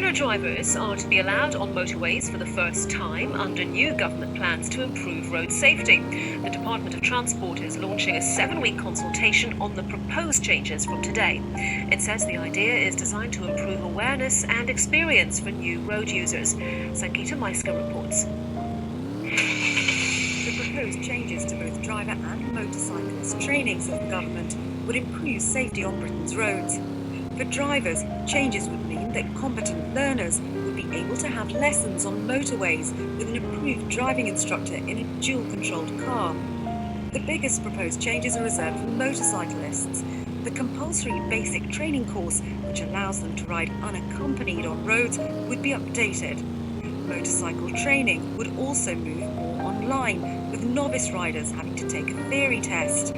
Learner drivers are to be allowed on motorways for the first time under new government plans to improve road safety. The Department of Transport is launching a 7-week consultation on the proposed changes from today. It says the idea is designed to improve awareness and experience for new road users. Sangeeta Maiska reports. The proposed changes to both driver and motorcyclist training, says the government, would improve safety on Britain's roads. For drivers, changes would mean that competent learners would be able to have lessons on motorways with an approved driving instructor in a dual-controlled car. The biggest proposed changes are reserved for motorcyclists. The compulsory basic training course, which allows them to ride unaccompanied on roads, would be updated. Motorcycle training would also move more online, with novice riders having to take a theory test.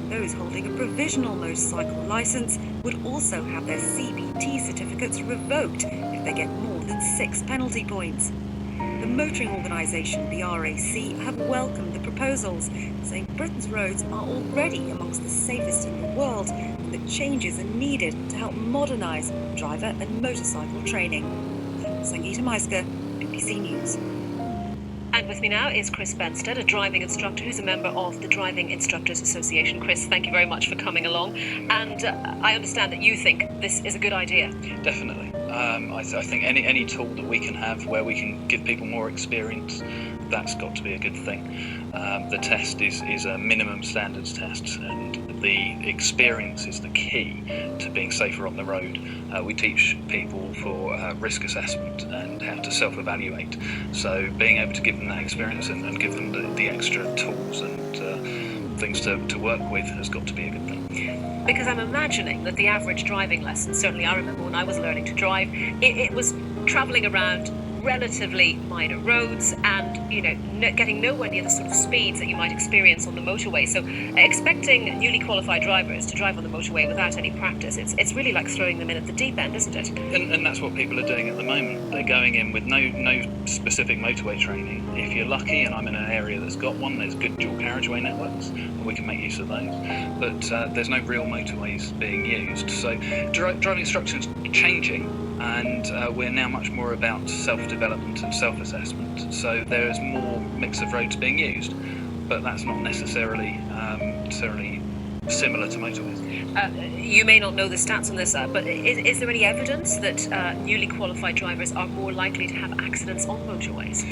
Those holding a provisional motorcycle licence would also have their CBT certificates revoked if they get more than 6 penalty points. The motoring organisation, the RAC, have welcomed the proposals, saying Britain's roads are already amongst the safest in the world and that changes are needed to help modernise driver and motorcycle training. Sangeeta Maiska, BBC News. And with me now is Chris Benstead, a driving instructor who's a member of the Driving Instructors Association. Chris, thank you very much for coming along. And I understand that you think this is a good idea. Definitely. I think any tool that we can have where we can give people more experience, that's got to be a good thing. The test is a minimum standards test, and the experience is the key to being safer on the road. We teach people for risk assessment and how to self-evaluate. So being able to give them that experience and give them the extra tools and things to work with has got to be a good thing. Because I'm imagining that the average driving lesson, certainly I remember when I was learning to drive, it was travelling around relatively minor roads and, getting nowhere near the sort of speeds that you might experience on the motorway. So expecting newly qualified drivers to drive on the motorway without any practice, it's really like throwing them in at the deep end, isn't it? And that's what people are doing at the moment. They're going in with no specific motorway training. If you're lucky, and I'm in an area that's got one, there's good dual carriageway networks, and we can make use of those. But there's no real motorways being used. So driving instruction is changing, and we're now much more about self-development and self-assessment. So there is more mix of roads being used, but that's not necessarily similar to motorways. You may not know the stats on this, but is there any evidence that newly qualified drivers are more likely to have accidents on motorways?